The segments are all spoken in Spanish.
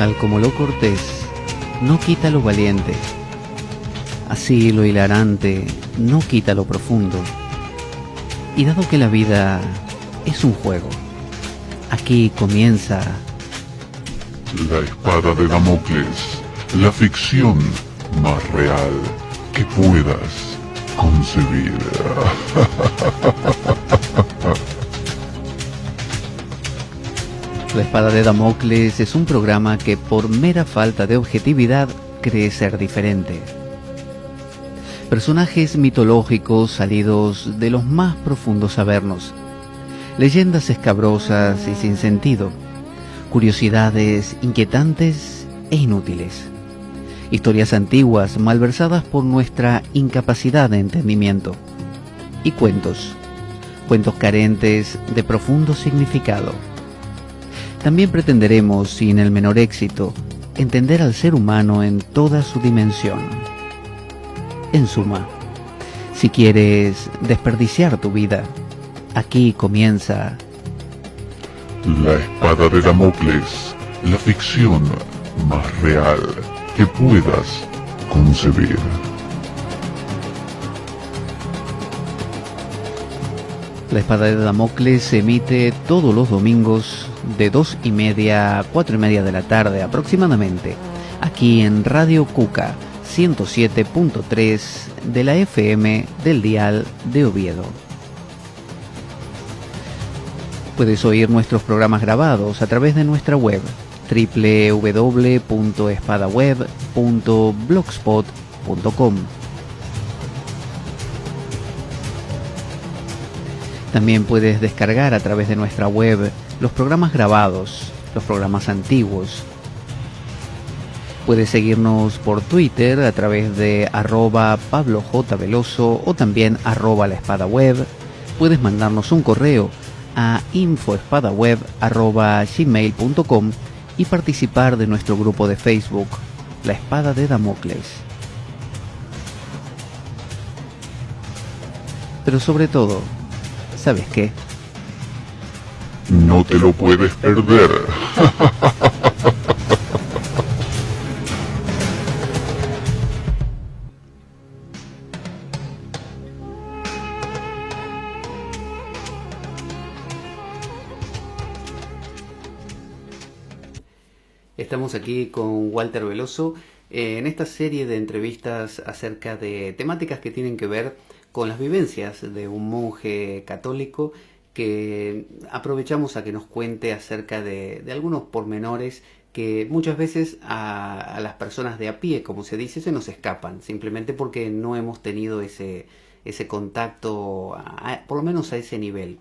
Tal como lo cortés no quita lo valiente, así lo hilarante no quita lo profundo. Y dado que la vida es un juego, aquí comienza La espada de Damocles, la ficción más real que puedas concebir. La espada de Damocles es un programa que por mera falta de objetividad cree ser diferente. Personajes mitológicos salidos de los más profundos avernos, leyendas escabrosas y sin sentido, curiosidades inquietantes e inútiles, historias antiguas malversadas por nuestra incapacidad de entendimiento, y cuentos carentes de profundo significado. También pretenderemos, sin el menor éxito, entender al ser humano en toda su dimensión. En suma, si quieres desperdiciar tu vida, aquí comienza La espada de Damocles, la ficción más real que puedas concebir. La espada de Damocles se emite todos los domingos de 2:30 a 4:30 de la tarde aproximadamente, aquí en Radio Cuca 107.3 de la FM del dial de Oviedo. Puedes oír nuestros programas grabados a través de nuestra web www.espadaweb.blogspot.com. También puedes descargar a través de nuestra web los programas grabados, los programas antiguos. Puedes seguirnos por Twitter a través de @PabloJVeloso o también @laespadaweb. Puedes mandarnos un correo a info@espadaweb.gmail.com y participar de nuestro grupo de Facebook, La Espada de Damocles. Pero sobre todo, ¿sabes qué? No te lo puedes perder. Estamos aquí con Walter Veloso en esta serie de entrevistas acerca de temáticas que tienen que ver con las vivencias de un monje católico, que aprovechamos a que nos cuente acerca de algunos pormenores que muchas veces a las personas de a pie, como se dice, se nos escapan, simplemente porque no hemos tenido ese contacto, por lo menos a ese nivel.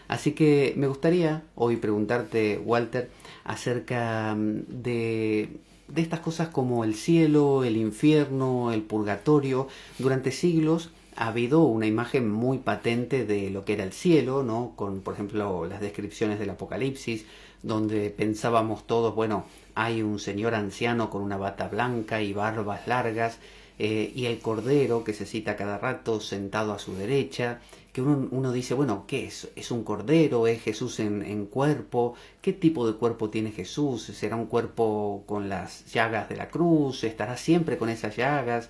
Así que me gustaría hoy preguntarte, Walter, acerca de estas cosas como el cielo, el infierno, el purgatorio. Durante siglos ha habido una imagen muy patente de lo que era el cielo, ¿no? Con, por ejemplo, las descripciones del Apocalipsis, donde pensábamos todos, bueno, hay un señor anciano con una bata blanca y barbas largas, y el cordero que se cita cada rato sentado a su derecha, que uno dice, bueno, ¿qué es? ¿Es un cordero? ¿Es Jesús en cuerpo? ¿Qué tipo de cuerpo tiene Jesús? ¿Será un cuerpo con las llagas de la cruz? ¿Estará siempre con esas llagas?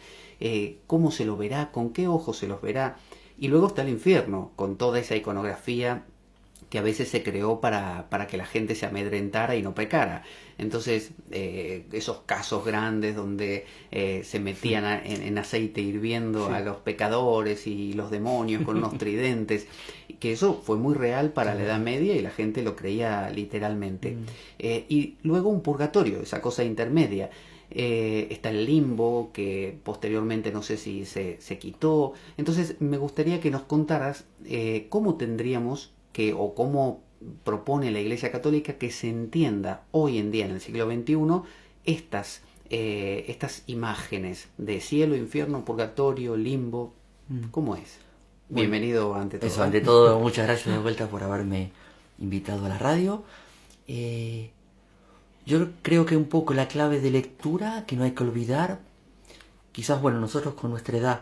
¿Cómo se lo verá? ¿Con qué ojos se los verá? Y luego está el infierno, con toda esa iconografía que a veces se creó para que la gente se amedrentara y no pecara. Entonces, esos casos grandes donde se metían en aceite hirviendo a los pecadores y los demonios con unos tridentes, que eso fue muy real para la Edad Media y la gente lo creía literalmente. Y luego un purgatorio, esa cosa intermedia. Está el limbo, que posteriormente no sé si se quitó. Entonces, me gustaría que nos contaras cómo tendríamos o cómo propone la Iglesia Católica que se entienda hoy en día, en el siglo XXI, estas imágenes de cielo, infierno, purgatorio, limbo. ¿Cómo es? Bueno, bienvenido ante todo. Eso, ante todo, muchas gracias de vuelta por haberme invitado a la radio. Yo creo que un poco la clave de lectura que no hay que olvidar, quizás, bueno, nosotros con nuestra edad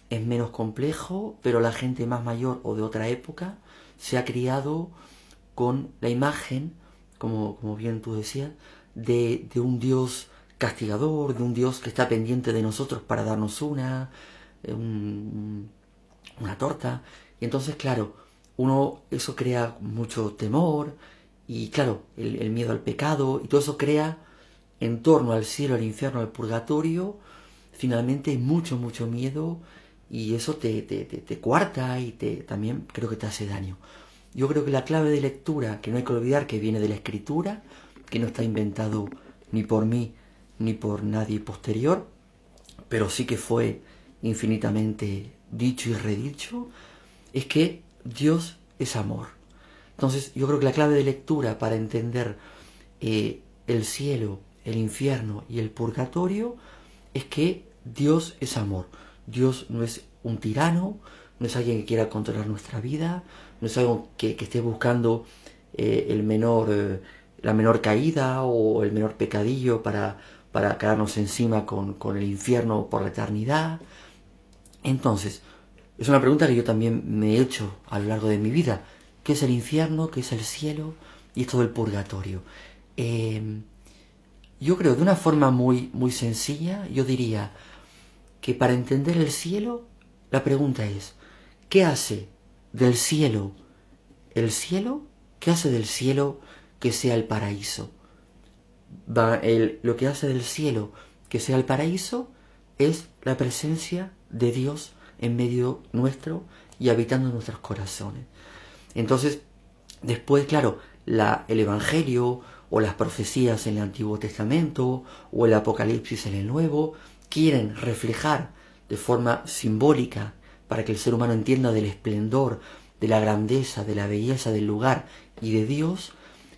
es menos complejo, pero la gente más mayor o de otra época se ha criado con la imagen, como bien tú decías, de un Dios castigador, de un Dios que está pendiente de nosotros para darnos una torta. Y entonces, claro, eso crea mucho temor y, claro, el miedo al pecado, y todo eso crea en torno al cielo, al infierno, al purgatorio, finalmente mucho, mucho miedo, y eso te coarta y también creo que te hace daño. Yo creo que la clave de lectura, que no hay que olvidar que viene de la Escritura, que no está inventado ni por mí ni por nadie posterior, pero sí que fue infinitamente dicho y redicho, es que Dios es amor. Entonces yo creo que la clave de lectura para entender el cielo, el infierno y el purgatorio es que Dios es amor. Dios no es un tirano, no es alguien que quiera controlar nuestra vida, no es algo que esté buscando la menor caída o el menor pecadillo para caernos encima con el infierno por la eternidad. Entonces, es una pregunta que yo también me he hecho a lo largo de mi vida. ¿Qué es el infierno? ¿Qué es el cielo? Y esto del purgatorio. Yo creo, de una forma muy, muy sencilla, yo diría que para entender el cielo, la pregunta es, ¿qué hace del cielo el cielo? ¿Qué hace del cielo que sea el paraíso? Lo que hace del cielo que sea el paraíso es la presencia de Dios en medio nuestro y habitando en nuestros corazones. Entonces, después, claro, el Evangelio o las profecías en el Antiguo Testamento o el Apocalipsis en el Nuevo quieren reflejar de forma simbólica para que el ser humano entienda del esplendor, de la grandeza, de la belleza del lugar y de Dios,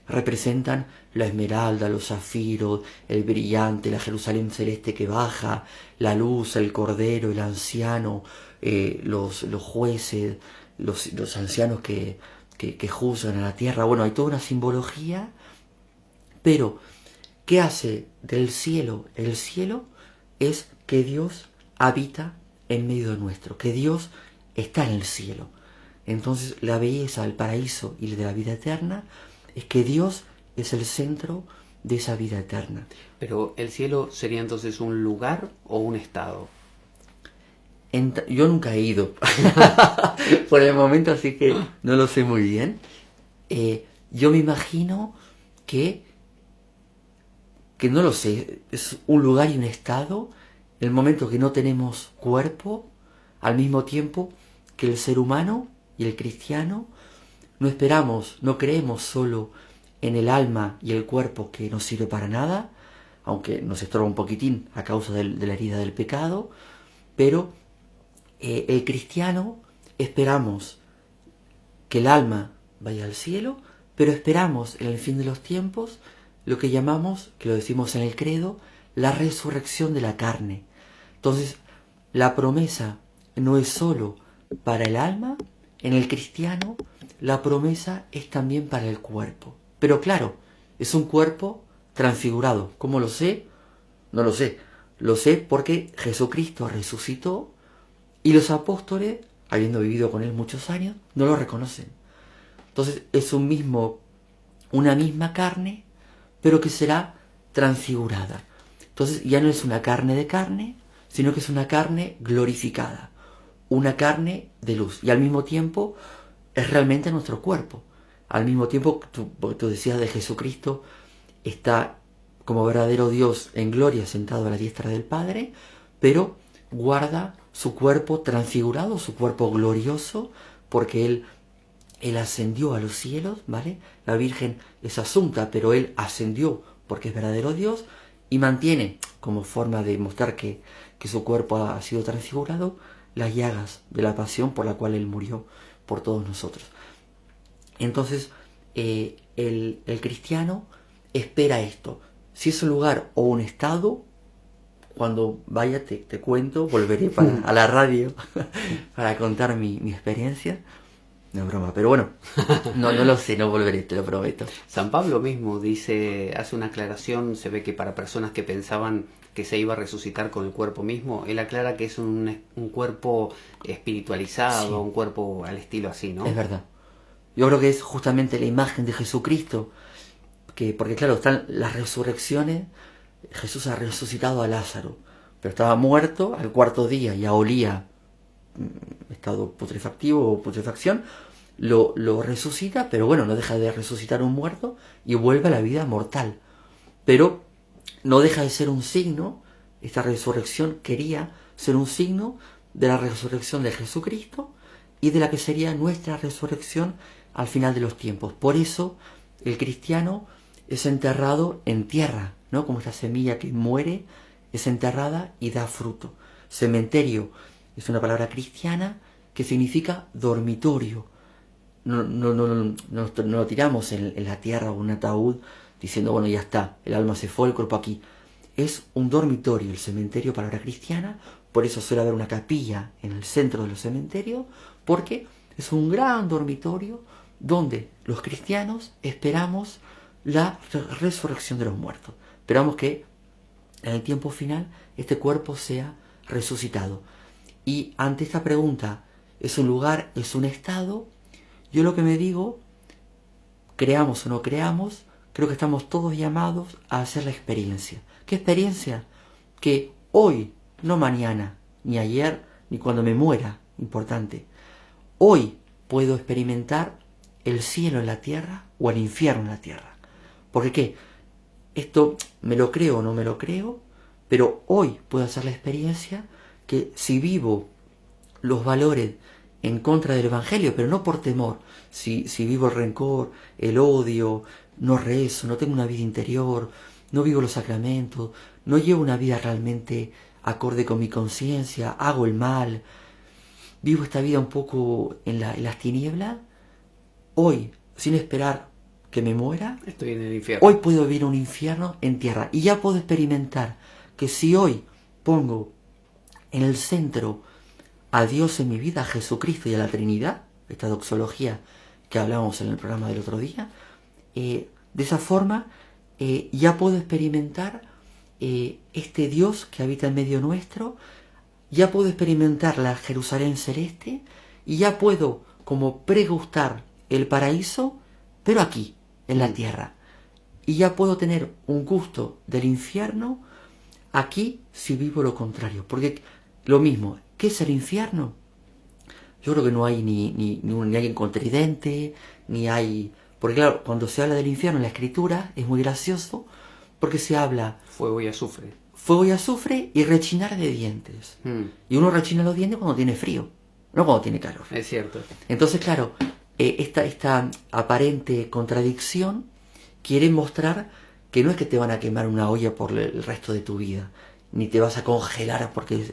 representan la esmeralda, los zafiros, el brillante, la Jerusalén celeste que baja, la luz, el cordero, el anciano, los jueces, los ancianos que juzgan a la tierra. Bueno, hay toda una simbología, pero ¿qué hace del cielo? El cielo es que Dios habita en medio de nuestro, que Dios está en el cielo. Entonces la belleza del paraíso y de la vida eterna es que Dios es el centro de esa vida eterna. Pero ¿el cielo sería entonces un lugar o un estado? Yo nunca he ido por el momento, así que no lo sé muy bien. Yo me imagino que no lo sé, es un lugar y un estado, el momento que no tenemos cuerpo, al mismo tiempo que el ser humano y el cristiano no creemos solo en el alma y el cuerpo que no sirve para nada, aunque nos estorba un poquitín a causa de la herida del pecado, pero el cristiano esperamos que el alma vaya al cielo, pero esperamos en el fin de los tiempos lo que llamamos, que lo decimos en el credo, la resurrección de la carne. Entonces, la promesa no es solo para el alma, en el cristiano la promesa es también para el cuerpo. Pero claro, es un cuerpo transfigurado. ¿Cómo lo sé? No lo sé. Lo sé porque Jesucristo resucitó y los apóstoles, habiendo vivido con él muchos años, no lo reconocen. Entonces es una misma carne, pero que será transfigurada. Entonces ya no es una carne de carne, sino que es una carne glorificada, una carne de luz. Y al mismo tiempo es realmente nuestro cuerpo. Al mismo tiempo, tú decías de Jesucristo, está como verdadero Dios en gloria sentado a la diestra del Padre, pero guarda su cuerpo transfigurado, su cuerpo glorioso, porque Él ascendió a los cielos, ¿vale? La Virgen es asunta, pero Él ascendió porque es verdadero Dios y mantiene, como forma de mostrar que su cuerpo ha sido transfigurado, las llagas de la pasión por la cual Él murió por todos nosotros. Entonces, el cristiano espera esto. Si es un lugar o un estado, cuando vaya te cuento, volveré a la radio para contar mi experiencia. No es broma, pero bueno, no lo sé, no volveré, te lo prometo. San Pablo mismo hace una aclaración, se ve que para personas que pensaban que se iba a resucitar con el cuerpo mismo, él aclara que es un cuerpo espiritualizado, sí, un cuerpo al estilo así, ¿no? Es verdad. Yo creo que es justamente la imagen de Jesucristo porque claro, están las resurrecciones. Jesús ha resucitado a Lázaro, pero estaba muerto al cuarto día, ya olía estado putrefactivo o putrefacción, lo resucita, pero bueno, no deja de resucitar un muerto y vuelve a la vida mortal. Pero no deja de ser un signo, esta resurrección quería ser un signo de la resurrección de Jesucristo y de la que sería nuestra resurrección al final de los tiempos. Por eso el cristiano es enterrado en tierra, ¿no? Como esta semilla que muere, es enterrada y da fruto. Cementerio es una palabra cristiana que significa dormitorio. No lo tiramos en la tierra o un ataúd diciendo, bueno, ya está, el alma se fue, el cuerpo aquí. Es un dormitorio, el cementerio, palabra cristiana. Por eso suele haber una capilla en el centro de los cementerios, porque es un gran dormitorio donde los cristianos esperamos la resurrección de los muertos. Esperamos que en el tiempo final este cuerpo sea resucitado. Y ante esta pregunta, ¿es un lugar, es un estado? Yo lo que me digo, creamos o no creamos, creo que estamos todos llamados a hacer la experiencia. ¿Qué experiencia? Que hoy, no mañana, ni ayer, ni cuando me muera, importante. Hoy puedo experimentar el cielo en la tierra o el infierno en la tierra. ¿Por qué? Esto me lo creo o no me lo creo, pero hoy puedo hacer la experiencia que si vivo los valores en contra del Evangelio, pero no por temor, si vivo el rencor, el odio, no rezo, no tengo una vida interior, no vivo los sacramentos, no llevo una vida realmente acorde con mi conciencia, hago el mal, vivo esta vida un poco en las tinieblas, hoy, sin esperar que me muera, estoy en el infierno. Hoy puedo vivir un infierno en tierra y ya puedo experimentar que si hoy pongo en el centro a Dios en mi vida, a Jesucristo y a la Trinidad, esta doxología que hablamos en el programa del otro día, de esa forma ya puedo experimentar este Dios que habita en medio nuestro, ya puedo experimentar la Jerusalén celeste y ya puedo como pregustar el paraíso, pero aquí, en la tierra. Y ya puedo tener un gusto del infierno aquí si vivo lo contrario. Porque lo mismo, ¿qué es el infierno? Yo creo que no hay ni alguien contridente, ni hay... Porque claro, cuando se habla del infierno en la escritura es muy gracioso porque se habla... Fuego y azufre. Fuego y azufre y rechinar de dientes. Y uno rechina los dientes cuando tiene frío, no cuando tiene calor. Es cierto. Entonces, claro, esta aparente contradicción quiere mostrar que no es que te van a quemar una olla por el resto de tu vida, ni te vas a congelar porque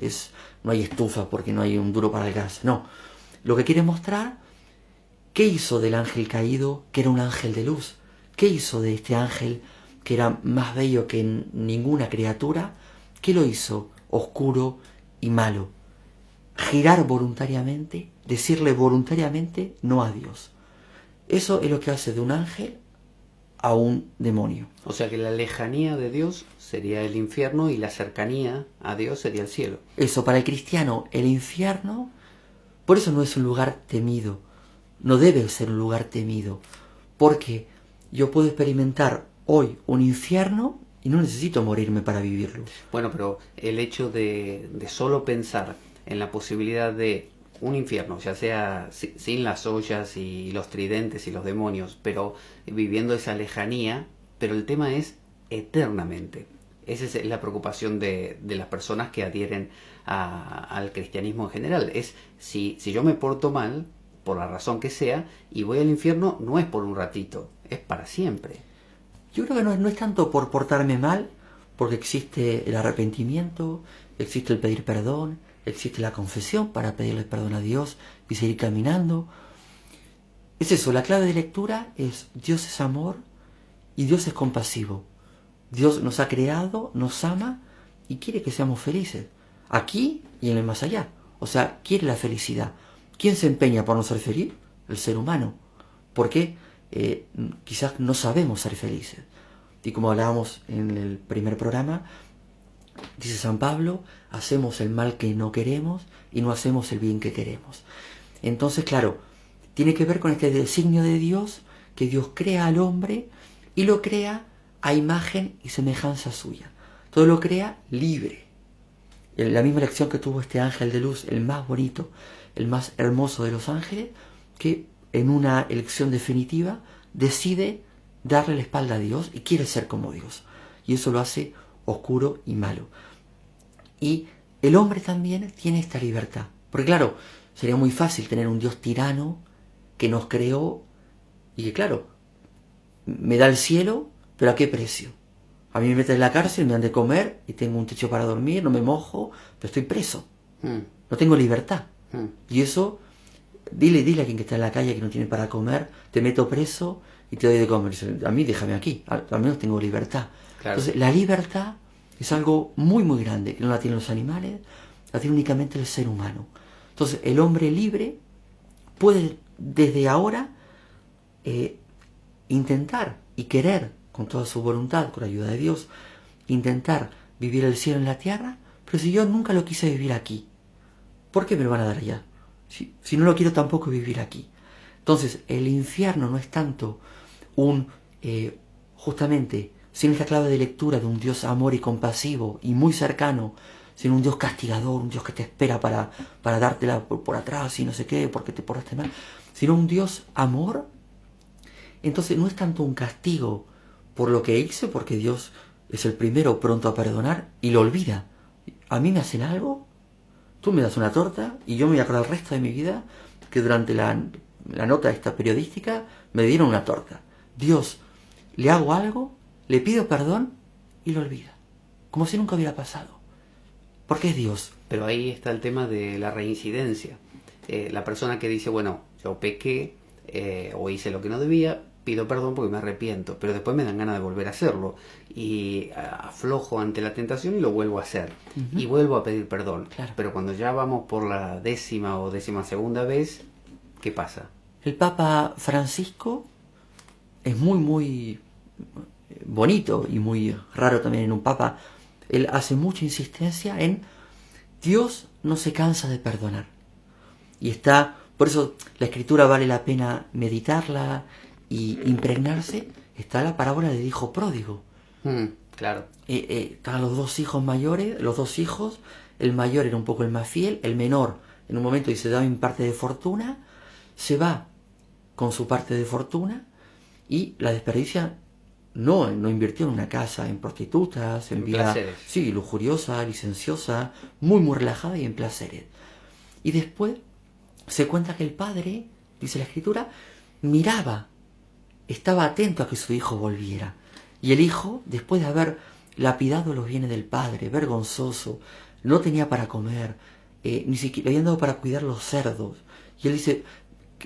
no hay estufa, porque no hay un duro para el gas. No, lo que quiere mostrar, ¿qué hizo del ángel caído, que era un ángel de luz? ¿Qué hizo de este ángel que era más bello que ninguna criatura? ¿Qué lo hizo oscuro y malo? Girar voluntariamente, decirle voluntariamente no a Dios. Eso es lo que hace de un ángel a un demonio. O sea que la lejanía de Dios sería el infierno y la cercanía a Dios sería el cielo. Eso, para el cristiano, el infierno, por eso no es un lugar temido, no debe ser un lugar temido, porque yo puedo experimentar hoy un infierno y no necesito morirme para vivirlo. Bueno, pero el hecho de solo pensar en la posibilidad de un infierno, ya sea sin las ollas y los tridentes y los demonios, pero viviendo esa lejanía, pero el tema es eternamente. Esa es la preocupación de las personas que adhieren al cristianismo en general. Es si yo me porto mal, por la razón que sea, y voy al infierno, no es por un ratito, es para siempre. Yo creo que no es tanto por portarme mal, porque existe el arrepentimiento, existe el pedir perdón, existe la confesión para pedirle perdón a Dios y seguir caminando. Es eso, la clave de lectura es Dios es amor y Dios es compasivo. Dios nos ha creado, nos ama y quiere que seamos felices, aquí y en el más allá. O sea, quiere la felicidad. ¿Quién se empeña por no ser feliz? El ser humano. ¿Por qué? Quizás no sabemos ser felices. Y como hablábamos en el primer programa, dice San Pablo, hacemos el mal que no queremos y no hacemos el bien que queremos. Entonces, claro, tiene que ver con este designio de Dios, que Dios crea al hombre y lo crea a imagen y semejanza suya. Todo lo crea libre. La misma elección que tuvo este ángel de luz, el más bonito, el más hermoso de los ángeles, que en una elección definitiva decide darle la espalda a Dios y quiere ser como Dios. Y eso lo hace oscuro y malo. Y el hombre también tiene esta libertad. Porque claro, sería muy fácil tener un Dios tirano que nos creó y que claro, me da el cielo, pero ¿a qué precio? A mí me meten en la cárcel, me dan de comer y tengo un techo para dormir, no me mojo, pero estoy preso. No tengo libertad. Y eso, dile a quien que está en la calle que no tiene para comer, te meto preso y te doy de comer. A mí déjame aquí, al menos tengo libertad. Claro. Entonces la libertad es algo muy muy grande, que no la tienen los animales, la tiene únicamente el ser humano. Entonces el hombre libre puede desde ahora intentar y querer con toda su voluntad, con la ayuda de Dios, intentar vivir el cielo en la tierra, pero si yo nunca lo quise vivir aquí, ¿por qué me lo van a dar allá? Si no lo quiero tampoco vivir aquí. Entonces, el infierno no es tanto justamente, sin esta clave de lectura de un Dios amor y compasivo y muy cercano, sino un Dios castigador, un Dios que te espera para dártela por atrás y no sé qué, porque te portaste mal, sino un Dios amor. Entonces no es tanto un castigo por lo que hice, porque Dios es el primero pronto a perdonar y lo olvida. A mí me hacen algo, tú me das una torta y yo me voy a acordar el resto de mi vida que durante la nota esta periodística me dieron una torta. Dios, le hago algo, le pido perdón y lo olvida. Como si nunca hubiera pasado. Porque es Dios. Pero ahí está el tema de la reincidencia. La persona que dice, bueno, yo pequé o hice lo que no debía, pido perdón porque me arrepiento, pero después me dan ganas de volver a hacerlo y aflojo ante la tentación y lo vuelvo a hacer. Y vuelvo a pedir perdón. Claro. Pero cuando ya vamos por la 10ª o 12ª vez, ¿qué pasa? El Papa Francisco es muy muy bonito y muy raro también en un Papa. Él hace mucha insistencia en Dios no se cansa de perdonar. Y está, por eso la Escritura vale la pena meditarla y impregnarse. Está la parábola del hijo pródigo. Claro. Estaban los dos hijos mayores, los dos hijos. El mayor era un poco el más fiel, el menor en un momento dice, dame mi parte de fortuna, se va con su parte de fortuna y la desperdicia. No invirtió en una casa, en prostitutas, en vida placeres. Sí, lujuriosa, licenciosa, muy muy relajada y en placeres. Y después se cuenta que el padre, dice la Escritura, miraba, estaba atento a que su hijo volviera. Y el hijo, después de haber lapidado los bienes del padre, vergonzoso, no tenía para comer, ni siquiera le habían dado para cuidar los cerdos. Y él dice,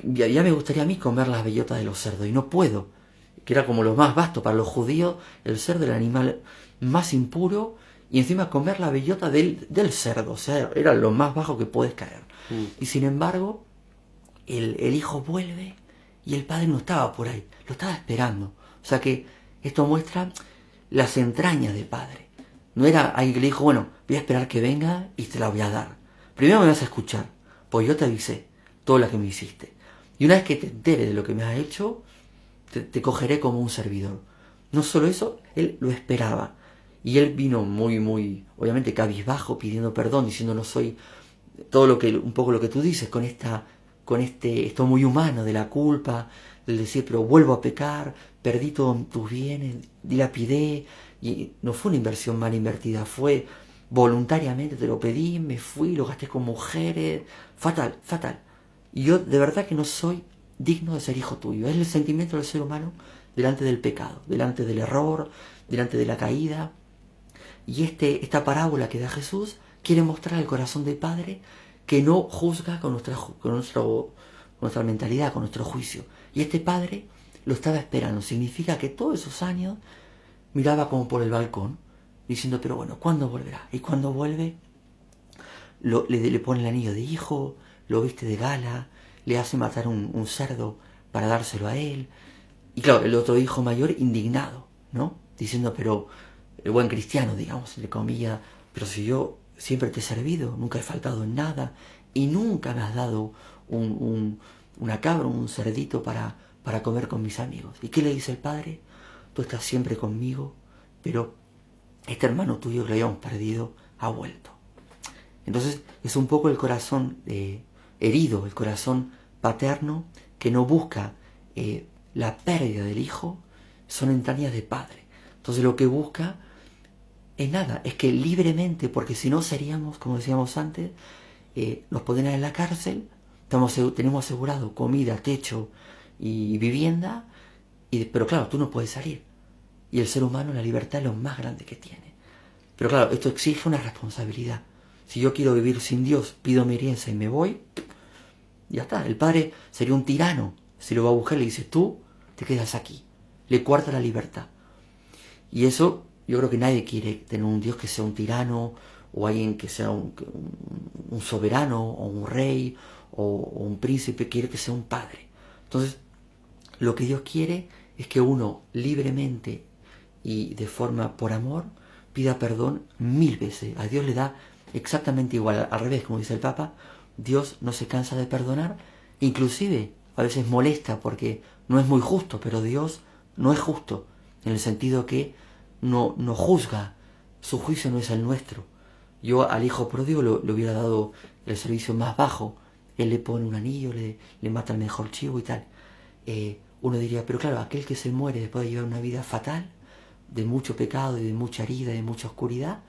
ya me gustaría a mí comer las bellotas de los cerdos y no puedo. Que era como lo más vasto para los judíos, el cerdo era el animal más impuro, y encima comer la bellota del cerdo, o sea, era lo más bajo que puedes caer. Y sin embargo, el hijo vuelve y el padre no estaba por ahí, lo estaba esperando. O sea que esto muestra las entrañas del padre. No era alguien que le dijo, bueno, voy a esperar que venga y te la voy a dar. Primero me vas a escuchar, pues yo te avisé todo lo que me hiciste. Y una vez que te enteres de lo que me has hecho, te cogeré como un servidor. No solo eso, él lo esperaba. Y él vino muy, muy, obviamente cabizbajo, pidiendo perdón, diciendo no soy todo lo que, un poco lo que tú dices, con esto muy humano de la culpa, del decir, pero vuelvo a pecar, perdí todos tus bienes, dilapidé, y no fue una inversión mal invertida, fue voluntariamente, te lo pedí, me fui, lo gasté con mujeres, fatal. Y yo de verdad que no soy digno de ser hijo tuyo. Es el sentimiento del ser humano delante del pecado, delante del error, delante de la caída. Y esta parábola que da Jesús quiere mostrar al corazón del Padre que no juzga con nuestra mentalidad, con nuestro juicio. Y este Padre lo estaba esperando. Significa que todos esos años miraba como por el balcón, diciendo, pero bueno, ¿cuándo volverá? Y cuando vuelve, le pone el anillo de hijo, lo viste de gala, le hace matar un cerdo para dárselo a él. Y claro, el otro hijo mayor indignado, ¿no? Diciendo, pero el buen cristiano, digamos, entre comillas, pero si yo siempre te he servido, nunca he faltado en nada, y nunca me has dado una cabra, un cerdito para comer con mis amigos. ¿Y qué le dice el padre? tú estás siempre conmigo, pero este hermano tuyo que lo habíamos perdido ha vuelto. Entonces es un poco el corazón herido, el corazón paterno que no busca la pérdida del hijo, son entrañas de padre. Entonces lo que busca es nada, es que libremente, porque si no seríamos, como decíamos antes, nos ponen en la cárcel, tenemos asegurado comida, techo y vivienda, pero claro, tú no puedes salir. Y el ser humano, la libertad es lo más grande que tiene. Pero claro, esto exige una responsabilidad. Si yo quiero vivir sin Dios, pido mi herencia y me voy, ya está. El padre sería un tirano. Si lo va a buscar, le dice, tú te quedas aquí. Le cuarta la libertad. Y eso, yo creo que nadie quiere tener un Dios que sea un tirano, o alguien que sea un soberano, o un rey, o un príncipe, quiere que sea un padre. Entonces, lo que Dios quiere es que uno libremente y de forma por amor pida perdón 1000 veces. A Dios le da exactamente igual. Al revés, como dice el Papa, Dios no se cansa de perdonar, inclusive a veces molesta porque no es muy justo, pero Dios no es justo, en el sentido que no juzga, su juicio no es el nuestro. Yo al hijo pródigo le hubiera dado el servicio más bajo, él le pone un anillo, le mata el mejor chivo y tal. Uno diría, pero claro, aquel que se muere después de llevar una vida fatal, de mucho pecado y de mucha herida y de mucha oscuridad,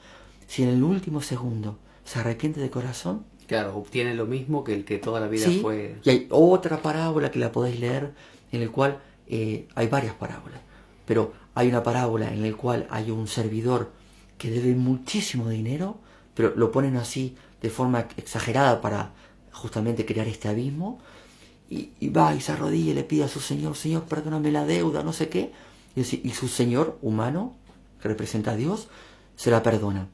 si en el último segundo se arrepiente de corazón, claro, obtiene lo mismo que el que toda la vida sí, fue... y hay otra parábola que la podéis leer, en el cual hay varias parábolas, pero hay una parábola en la cual hay un servidor que debe muchísimo dinero, pero lo ponen así de forma exagerada para justamente crear este abismo, y va y se arrodilla y le pide a su señor, Señor, perdóname la deuda, no sé qué, y su señor humano, que representa a Dios, se la perdona.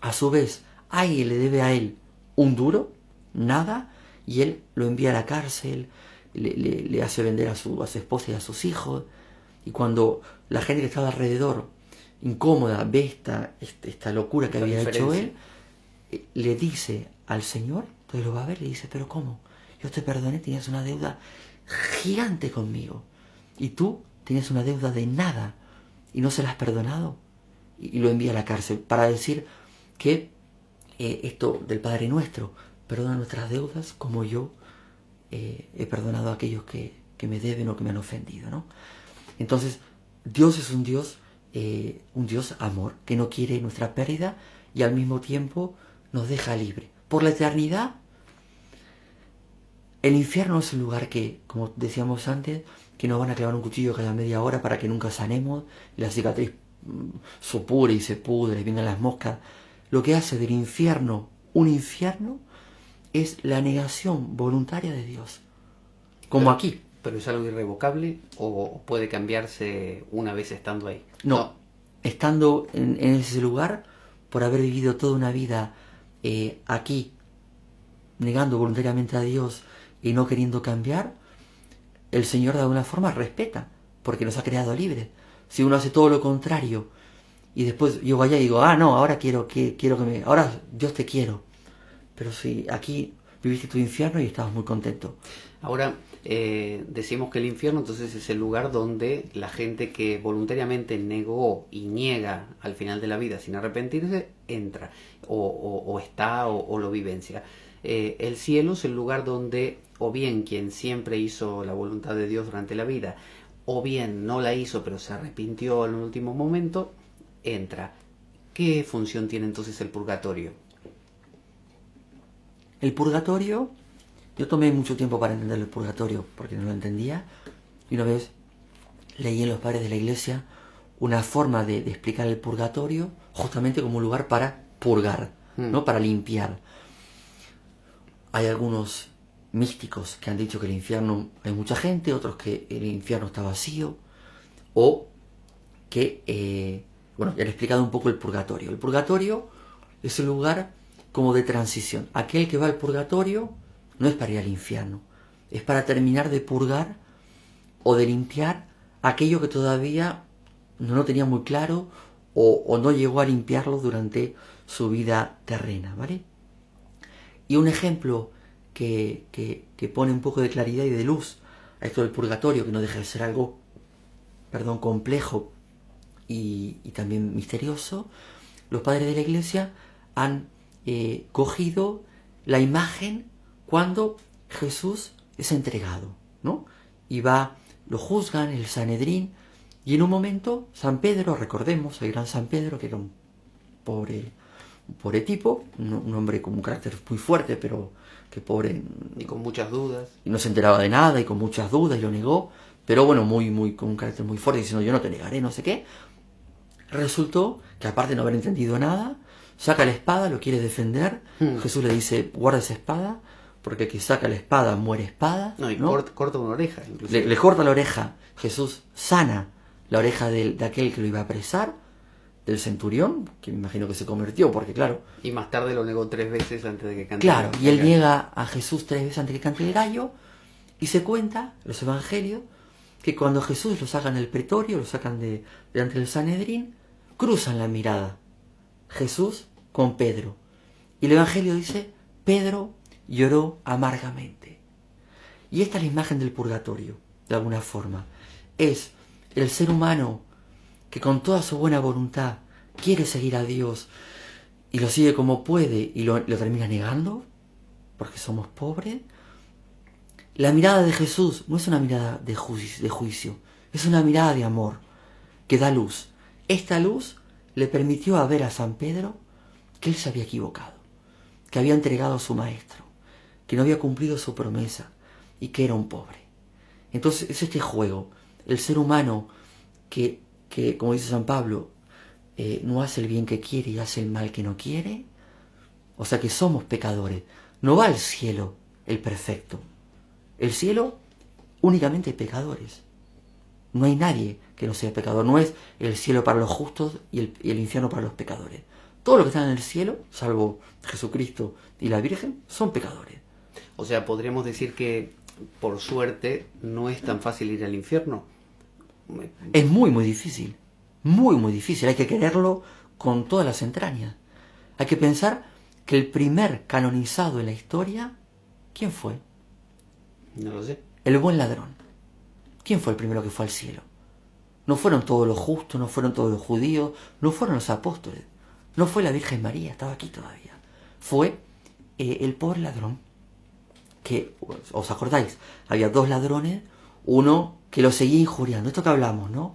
A su vez, alguien le debe a él un duro, nada, y él lo envía a la cárcel, le hace vender a su esposa y a sus hijos, y cuando la gente que estaba alrededor, incómoda, ve esta locura que había hecho él, le dice al Señor, entonces lo va a ver, le dice, pero ¿cómo? Yo te perdoné, tenías una deuda gigante conmigo, y tú tenías una deuda de nada, y no se la has perdonado, y lo envía a la cárcel, para decir que esto del Padre Nuestro, perdona nuestras deudas como yo he perdonado a aquellos que me deben o que me han ofendido, ¿no? Entonces, Dios es un Dios amor, que no quiere nuestra pérdida y al mismo tiempo nos deja libre. Por la eternidad, el infierno es un lugar que, como decíamos antes, que nos van a clavar un cuchillo cada media hora para que nunca sanemos, y la cicatriz supure y se pudre, y vengan las moscas. Lo que hace del infierno un infierno es la negación voluntaria de Dios. Como aquí. ¿Pero es algo irrevocable o puede cambiarse una vez estando ahí? No. Estando en ese lugar, por haber vivido toda una vida aquí, negando voluntariamente a Dios y no queriendo cambiar, el Señor de alguna forma respeta, porque nos ha creado libres. Si uno hace todo lo contrario y después yo vaya y digo, no, ahora quiero que me... Ahora Dios te quiero. Pero si aquí viviste tu infierno y estabas muy contento. Ahora, decimos que el infierno entonces es el lugar donde la gente que voluntariamente negó y niega al final de la vida sin arrepentirse, entra, o está, o lo vivencia. El cielo es el lugar donde, o bien quien siempre hizo la voluntad de Dios durante la vida, o bien no la hizo pero se arrepintió en el último momento, entra. ¿Qué función tiene entonces el purgatorio? El purgatorio, yo tomé mucho tiempo para entender el purgatorio porque no lo entendía, y una vez leí en los padres de la iglesia una forma de explicar el purgatorio justamente como un lugar para purgar, ¿no? Para limpiar. Hay algunos místicos que han dicho que el infierno hay mucha gente, otros que el infierno está vacío, o que, ya he explicado un poco el purgatorio. El purgatorio es un lugar como de transición. Aquel que va al purgatorio no es para ir al infierno, es para terminar de purgar o de limpiar aquello que todavía no tenía muy claro o no llegó a limpiarlo durante su vida terrena, ¿vale? Y un ejemplo que pone un poco de claridad y de luz a esto del purgatorio, que no deja de ser algo, complejo, y también misterioso, los padres de la Iglesia han cogido la imagen cuando Jesús es entregado, ¿no? Y lo juzgan en el Sanedrín, y en un momento San Pedro, recordemos, el gran San Pedro, que era un pobre tipo, un hombre con un carácter muy fuerte, pero que pobre... Y con muchas dudas. Y no se enteraba de nada, y con muchas dudas, y lo negó, pero bueno, con un carácter muy fuerte, diciendo yo no te negaré, no sé qué. Resultó que aparte de no haber entendido nada, saca la espada, lo quiere defender. Jesús le dice, guarda esa espada, porque el que saca la espada muere espada. No, y ¿no? corta una oreja, inclusive. Le corta la oreja. Jesús sana la oreja de aquel que lo iba a apresar, del centurión, que me imagino que se convirtió, porque claro... Y más tarde lo negó 3 veces antes de que cante. Claro, y él niega a Jesús 3 veces antes de que cante el gallo, y se cuenta, los evangelios, que cuando Jesús lo sacan del pretorio, lo sacan delante del Sanedrín, cruzan la mirada Jesús con Pedro. Y el evangelio dice, Pedro lloró amargamente. Y esta es la imagen del purgatorio, de alguna forma. Es el ser humano que con toda su buena voluntad quiere seguir a Dios y lo sigue como puede y lo termina negando, porque somos pobres. La mirada de Jesús no es una mirada de juicio, es una mirada de amor, que da luz. Esta luz le permitió ver a San Pedro que él se había equivocado, que había entregado a su maestro, que no había cumplido su promesa y que era un pobre. Entonces es este juego, el ser humano que como dice San Pablo, no hace el bien que quiere y hace el mal que no quiere. O sea que somos pecadores. No va al cielo el perfecto. El cielo únicamente hay pecadores. No hay nadie que no sea pecador. No es el cielo para los justos y el infierno para los pecadores. Todos los que están en el cielo, salvo Jesucristo y la Virgen, son pecadores. O sea, podríamos decir que, por suerte, no es tan fácil ir al infierno. Es muy, muy difícil. Muy, muy difícil. Hay que quererlo con todas las entrañas. Hay que pensar que el primer canonizado en la historia, ¿quién fue? No lo sé. El buen ladrón. ¿Quién fue el primero que fue al cielo? No fueron todos los justos, no fueron todos los judíos, no fueron los apóstoles. No fue la Virgen María, estaba aquí todavía. Fue el pobre ladrón. Que, ¿os acordáis? Había 2 ladrones, uno que lo seguía injuriando. Esto que hablamos, ¿no?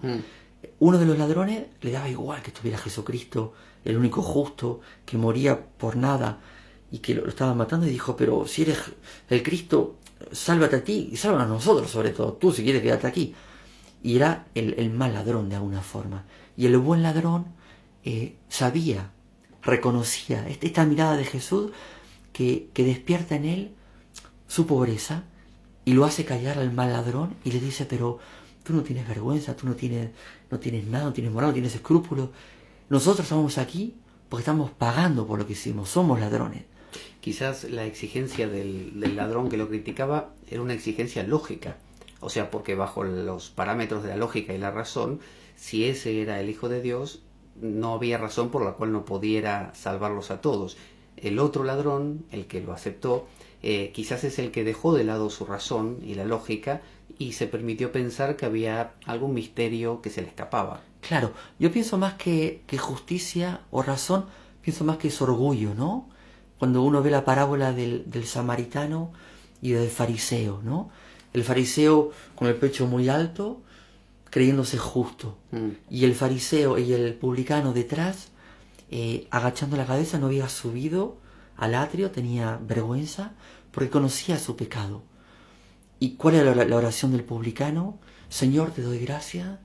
Uno de los ladrones le daba igual que estuviera Jesucristo, el único justo, que moría por nada y que lo estaba matando, y dijo, pero si eres el Cristo, sálvate a ti y sálvanos a nosotros, sobre todo, tú si quieres quedarte aquí. Y era el mal ladrón de alguna forma. Y el buen ladrón sabía, reconocía esta mirada de Jesús que despierta en él su pobreza y lo hace callar al mal ladrón y le dice, pero tú no tienes vergüenza, tú no tienes nada, no tienes moral, no tienes escrúpulos. Nosotros estamos aquí porque estamos pagando por lo que hicimos, somos ladrones. Quizás la exigencia del ladrón que lo criticaba era una exigencia lógica. O sea, porque bajo los parámetros de la lógica y la razón, si ese era el Hijo de Dios, no había razón por la cual no pudiera salvarlos a todos. El otro ladrón, el que lo aceptó, quizás es el que dejó de lado su razón y la lógica y se permitió pensar que había algún misterio que se le escapaba. Claro, yo pienso más que justicia o razón, pienso más que es orgullo, ¿no? Cuando uno ve la parábola del samaritano y del fariseo, ¿no? El fariseo con el pecho muy alto, creyéndose justo. Y el fariseo y el publicano detrás, agachando la cabeza, no había subido al atrio, tenía vergüenza, porque conocía su pecado. ¿Y cuál era la oración del publicano? Señor, te doy gracias,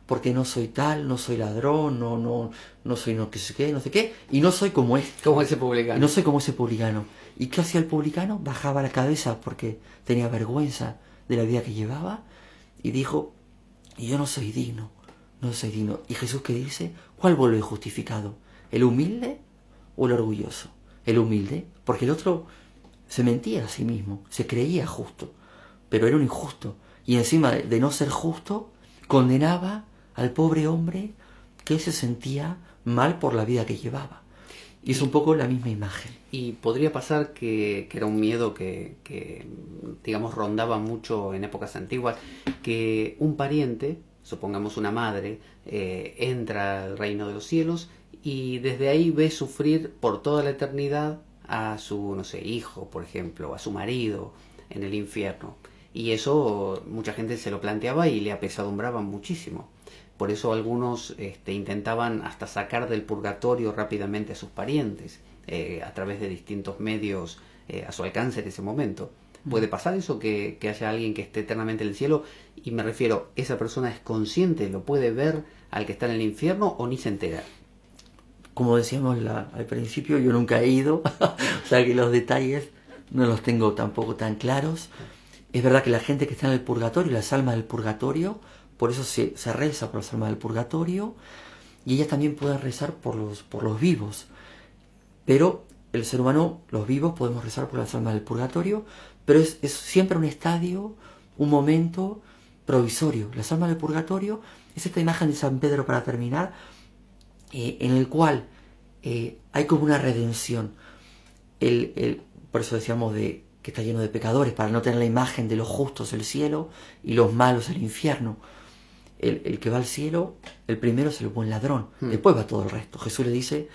porque no soy tal, no soy ladrón, no soy no sé qué, y no soy como este. Como ese publicano. Y no soy como ese publicano. ¿Y qué hacía el publicano? Bajaba la cabeza porque tenía vergüenza de la vida que llevaba, y dijo, y yo no soy digno. ¿Y Jesús qué dice? ¿Cuál vuelve justificado? ¿El humilde o el orgulloso? El humilde, porque el otro se mentía a sí mismo, se creía justo, pero era un injusto, y encima de no ser justo, condenaba al pobre hombre que se sentía mal por la vida que llevaba. Y es un poco la misma imagen. Y podría pasar que era un miedo que digamos, rondaba mucho en épocas antiguas, que un pariente supongamos una madre, entra al reino de los cielos y desde ahí ve sufrir por toda la eternidad a su, no sé, hijo, por ejemplo, a su marido en el infierno. Y eso mucha gente se lo planteaba y le apesadumbraba muchísimo. Por eso algunos intentaban hasta sacar del purgatorio rápidamente a sus parientes, a través de distintos medios a su alcance en ese momento. ¿Puede pasar eso, que haya alguien que esté eternamente en el cielo? Y me refiero, ¿esa persona es consciente, lo puede ver al que está en el infierno o ni se entera? Como decíamos al principio, yo nunca he ido, o sea que los detalles no los tengo tampoco tan claros. Es verdad que la gente que está en el purgatorio, las almas del purgatorio, por eso se reza por las almas del purgatorio, y ellas también pueden rezar por los vivos. Pero el ser humano, los vivos, podemos rezar por las almas del purgatorio, pero es siempre un estadio, un momento provisorio. Las almas del purgatorio es esta imagen de San Pedro, para terminar, en el cual hay como una redención. Por eso decíamos que está lleno de pecadores, para no tener la imagen de los justos el cielo y los malos el infierno. El que va al cielo, el primero es el buen ladrón, después va todo el resto. Jesús le dice,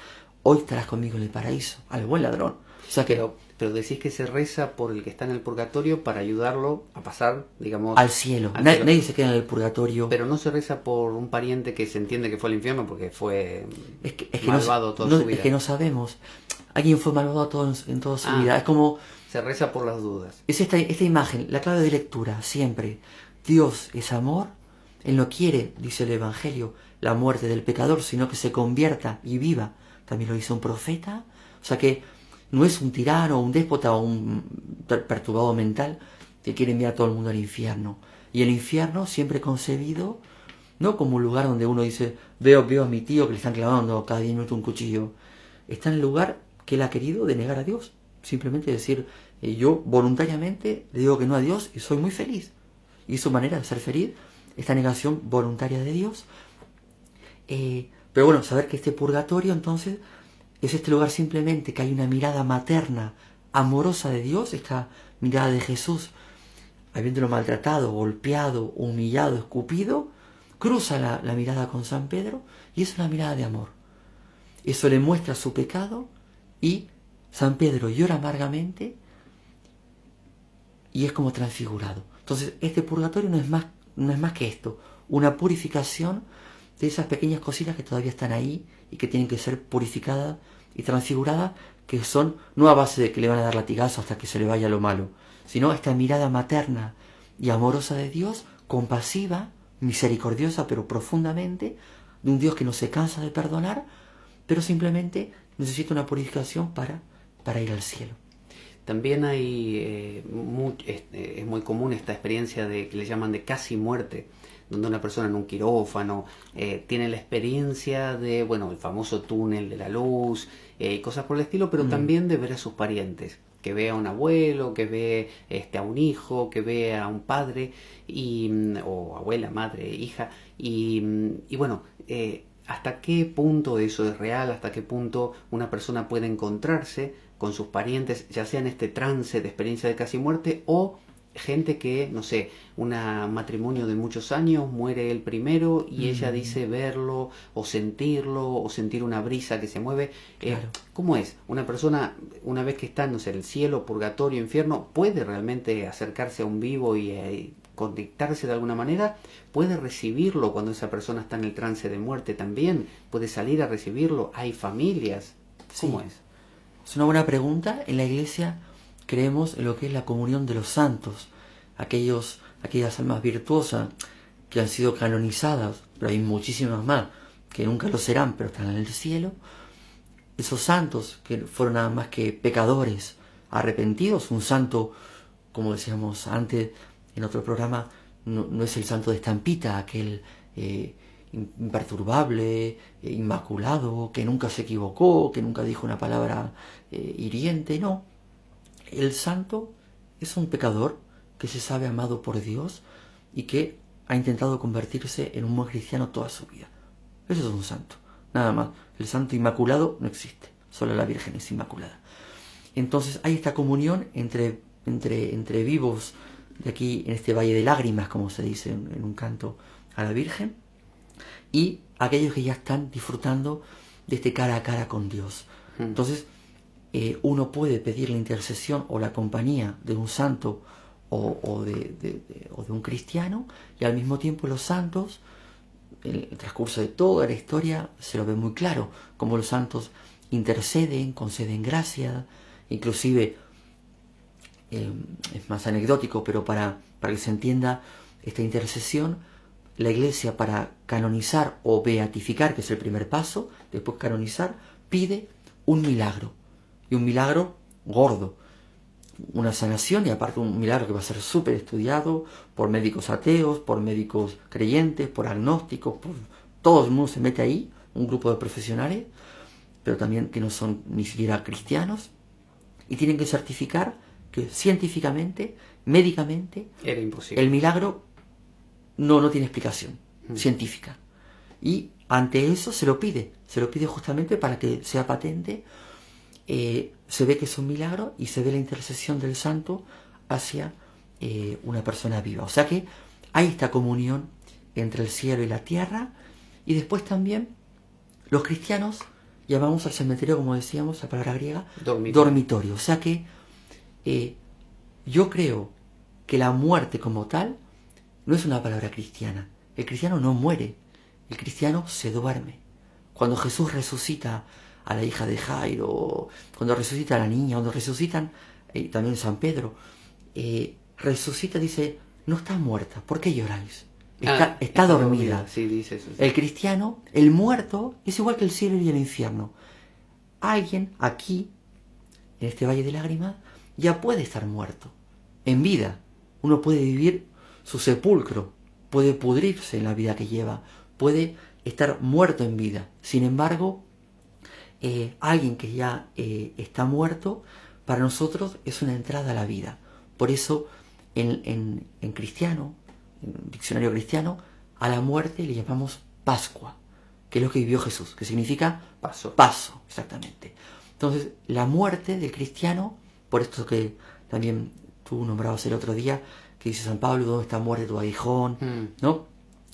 hoy estarás conmigo en el paraíso, al buen ladrón. O sea que pero decís que se reza por el que está en el purgatorio para ayudarlo a pasar, digamos, al cielo. Nadie se queda en el purgatorio. Pero no se reza por un pariente que se entiende que fue al infierno porque fue que malvado toda su vida. Es que no sabemos. Alguien fue malvado en toda su vida. Es como... Se reza por las dudas. Es esta imagen, la clave de lectura, siempre. Dios es amor. Él no quiere, dice el Evangelio, la muerte del pecador, sino que se convierta y viva. También lo hizo un profeta. O sea que no es un tirano, un déspota o un perturbado mental que quiere enviar a todo el mundo al infierno. Y el infierno siempre concebido no como un lugar donde uno dice, veo a mi tío que le están clavando cada 10 minutos un cuchillo. Está en el lugar que él ha querido de negar a Dios. Simplemente decir, yo voluntariamente le digo que no a Dios y soy muy feliz. Y su manera de ser feliz, esta negación voluntaria de Dios. Pero bueno, saber que este purgatorio entonces es este lugar simplemente que hay una mirada materna, amorosa de Dios, esta mirada de Jesús, habiéndolo maltratado, golpeado, humillado, escupido, cruza la mirada con San Pedro y es una mirada de amor. Eso le muestra su pecado y San Pedro llora amargamente y es como transfigurado. Entonces este purgatorio no es más que esto, una purificación de esas pequeñas cositas que todavía están ahí y que tienen que ser purificadas y transfiguradas, que son no a base de que le van a dar latigazo hasta que se le vaya lo malo, sino esta mirada materna y amorosa de Dios, compasiva, misericordiosa, pero profundamente, de un Dios que no se cansa de perdonar, pero simplemente necesita una purificación para ir al cielo. También hay es muy común esta experiencia que le llaman de casi muerte, donde una persona en un quirófano tiene la experiencia de, bueno, el famoso túnel de la luz y cosas por el estilo, pero también de ver a sus parientes, que ve a un abuelo, que ve a un hijo, que ve a un padre, o abuela, madre, hija, y bueno, hasta qué punto eso es real, hasta qué punto una persona puede encontrarse con sus parientes, ya sea en este trance de experiencia de casi muerte, o gente que, no sé, un matrimonio de muchos años, muere el primero y ella dice verlo o sentir una brisa que se mueve. Claro. ¿Cómo es? Una persona, una vez que está, no sé, el cielo, purgatorio, infierno, ¿puede realmente acercarse a un vivo y conectarse de alguna manera? ¿Puede recibirlo cuando esa persona está en el trance de muerte también? ¿Puede salir a recibirlo? ¿Hay familias? ¿Cómo es? Es una buena pregunta. En la Iglesia creemos en lo que es la comunión de los santos, aquellas almas virtuosas que han sido canonizadas, pero hay muchísimas más que nunca lo serán, pero están en el cielo. Esos santos que fueron nada más que pecadores arrepentidos. Un santo, como decíamos antes en otro programa, no es el santo de estampita, aquel imperturbable, inmaculado, que nunca se equivocó, que nunca dijo una palabra hiriente, no. El santo es un pecador que se sabe amado por Dios y que ha intentado convertirse en un buen cristiano toda su vida. Eso es un santo, nada más. El santo inmaculado no existe, solo la Virgen es inmaculada. Entonces hay esta comunión entre vivos de aquí, en este valle de lágrimas, como se dice en un canto a la Virgen, y aquellos que ya están disfrutando de este cara a cara con Dios. Entonces, uno puede pedir la intercesión o la compañía de un santo o de un cristiano, y al mismo tiempo los santos, en el transcurso de toda la historia, se lo ve muy claro, como los santos interceden, conceden gracia, inclusive, es más anecdótico, pero para que se entienda esta intercesión, la Iglesia, para canonizar o beatificar, que es el primer paso, después canonizar, pide un milagro, y un milagro gordo, una sanación, y aparte un milagro que va a ser súper estudiado por médicos ateos, por médicos creyentes, por agnósticos, por todo el mundo se mete ahí, un grupo de profesionales, pero también que no son ni siquiera cristianos, y tienen que certificar que científicamente, médicamente, era imposible. el milagro no tiene explicación científica. Y ante eso se lo pide justamente para que sea patente. Se ve que es un milagro y se ve la intercesión del santo hacia una persona viva. O sea que hay esta comunión entre el cielo y la tierra. Y después también los cristianos llamamos al cementerio, como decíamos, la palabra griega, dormitorio. O sea que yo creo que la muerte como tal no es una palabra cristiana. El cristiano no muere, el cristiano se duerme. Cuando Jesús resucita a la hija de Jairo, cuando resucita a la niña, cuando resucitan también San Pedro, resucita, dice, no está muerta, ¿por qué lloráis? Está dormida. Sí, dice eso, sí. El cristiano, el muerto, es igual que el cielo y el infierno. Alguien aquí, en este valle de lágrimas, ya puede estar muerto, en vida. Uno puede vivir su sepulcro, puede pudrirse en la vida que lleva, puede estar muerto en vida. Sin embargo, alguien que ya está muerto, para nosotros es una entrada a la vida. Por eso, en cristiano, en diccionario cristiano, a la muerte le llamamos Pascua, que es lo que vivió Jesús, que significa paso, exactamente. Entonces, la muerte del cristiano, por esto que también tú nombrabas el otro día, que dice San Pablo, ¿dónde está muerte tu aguijón? ¿No?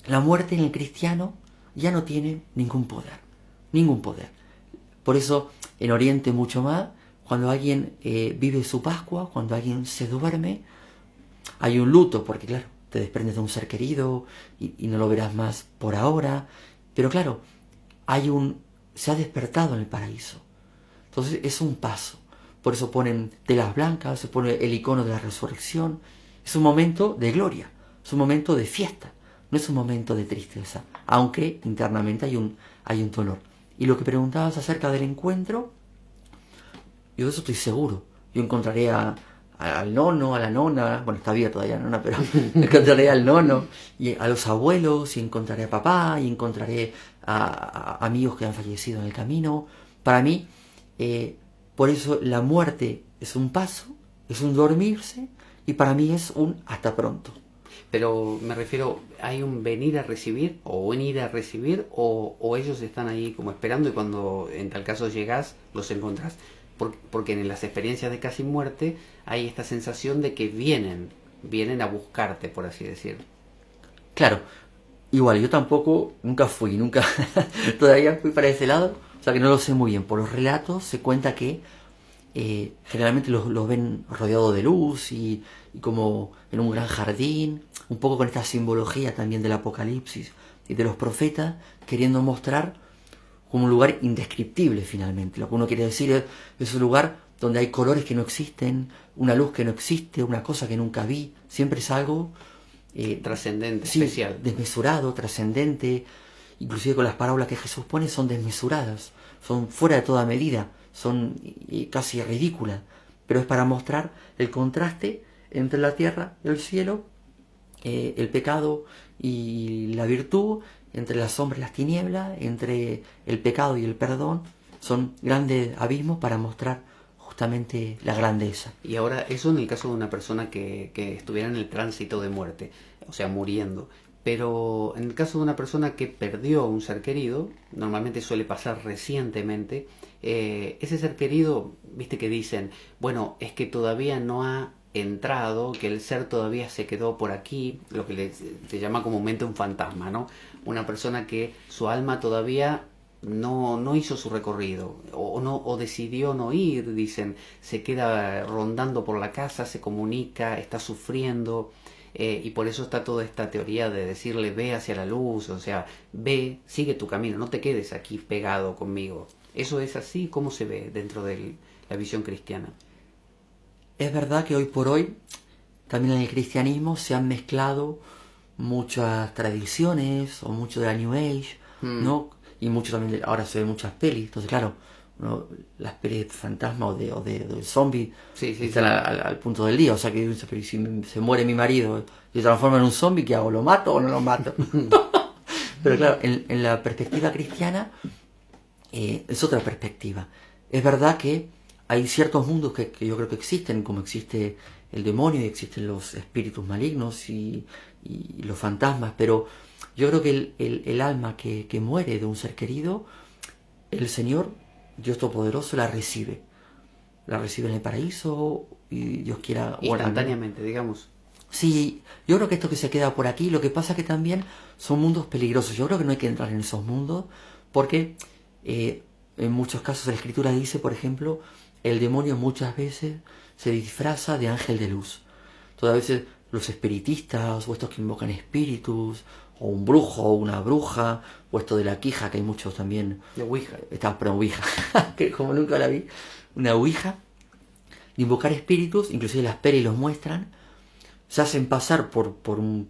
La muerte en el cristiano ya no tiene ningún poder. Por eso, en Oriente mucho más, cuando alguien vive su Pascua, cuando alguien se duerme, hay un luto, porque claro, te desprendes de un ser querido y no lo verás más por ahora, pero claro, se ha despertado en el paraíso. Entonces es un paso. Por eso ponen telas blancas, se pone el icono de la resurrección. Es un momento de gloria, es un momento de fiesta, no es un momento de tristeza, aunque internamente hay un dolor. Y lo que preguntabas acerca del encuentro, yo de eso estoy seguro. Yo encontraré al nono, a la nona, bueno, está viva todavía la nona, pero encontraré al nono, y a los abuelos, y encontraré a papá, y encontraré a amigos que han fallecido en el camino. Para mí, por eso la muerte es un paso, es un dormirse, y para mí es un hasta pronto. Pero me refiero, ¿hay un venir a recibir o un ir a recibir o ellos están ahí como esperando y cuando en tal caso llegás los encontrás? Porque en las experiencias de casi muerte hay esta sensación de que vienen a buscarte, por así decirlo. Claro, igual yo tampoco, nunca todavía fui para ese lado, o sea que no lo sé muy bien. Por los relatos se cuenta que generalmente los ven rodeados de luz y como en un gran jardín, un poco con esta simbología también del Apocalipsis y de los profetas, queriendo mostrar como un lugar indescriptible finalmente. Lo que uno quiere decir es un lugar donde hay colores que no existen, una luz que no existe, una cosa que nunca vi, siempre es algo trascendente, sí, especial, desmesurado, trascendente. Inclusive con las parábolas que Jesús pone son desmesuradas, son fuera de toda medida, son casi ridículas, pero es para mostrar el contraste entre la tierra y el cielo, el pecado y la virtud, entre la sombra y las tinieblas, entre el pecado y el perdón. Son grandes abismos para mostrar justamente la grandeza. Y ahora, eso en el caso de una persona que estuviera en el tránsito de muerte, o sea, muriendo. Pero en el caso de una persona que perdió un ser querido, normalmente suele pasar recientemente, ese ser querido, viste que dicen, bueno, es que todavía no ha entrado, que el ser todavía se quedó por aquí, lo que se llama comúnmente un fantasma, ¿no? Una persona que su alma todavía no hizo su recorrido, o decidió no ir, dicen, se queda rondando por la casa, se comunica, está sufriendo, y por eso está toda esta teoría de decirle ve hacia la luz, o sea, ve, sigue tu camino, no te quedes aquí pegado conmigo. ¿Eso es así? ¿Cómo se ve dentro de la visión cristiana? Es verdad que hoy por hoy también en el cristianismo se han mezclado muchas tradiciones o mucho de la New Age, ¿no? Y mucho también, ahora se ven muchas pelis, entonces claro, ¿no? Las pelis de fantasma o de zombie están al punto del día, o sea que pero si se muere mi marido y se transforma en un zombie, ¿qué hago? ¿Lo mato o no lo mato? Pero claro, en la perspectiva cristiana es otra perspectiva. Es verdad que hay ciertos mundos que yo creo que existen, como existe el demonio y existen los espíritus malignos y los fantasmas, pero yo creo que el alma que muere de un ser querido, el Señor, Dios Todopoderoso, la recibe. La recibe en el paraíso y Dios quiera... Instantáneamente, digamos. Sí, yo creo que esto que se queda por aquí, lo que pasa que también son mundos peligrosos. Yo creo que no hay que entrar en esos mundos porque en muchos casos la Escritura dice, por ejemplo, el demonio muchas veces se disfraza de ángel de luz. Todas veces los espiritistas o estos que invocan espíritus, o un brujo o una bruja, o esto de la quija, que hay muchos también. De Ouija. Perdón, Ouija, que como nunca la vi, una Ouija, de invocar espíritus, inclusive las pelis los muestran, se hacen pasar por un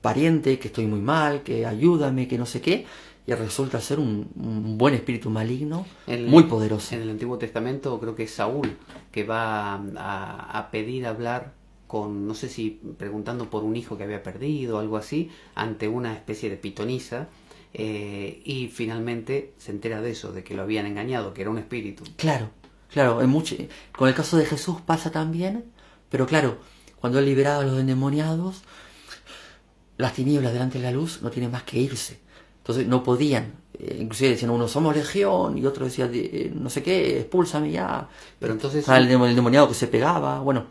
pariente, que estoy muy mal, que ayúdame, que no sé qué, y resulta ser un buen espíritu maligno, muy poderoso. En el Antiguo Testamento creo que es Saúl, que va a pedir hablar con, no sé si preguntando por un hijo que había perdido o algo así, ante una especie de pitonisa, y finalmente se entera de eso, de que lo habían engañado, que era un espíritu. Claro, con el caso de Jesús pasa también, pero claro, cuando él liberaba a los endemoniados, las tinieblas delante de la luz no tienen más que irse. Entonces no podían, inclusive decían unos somos legión y otros decían no sé qué, expúlsame ya. Pero entonces el endemoniado que se pegaba, bueno.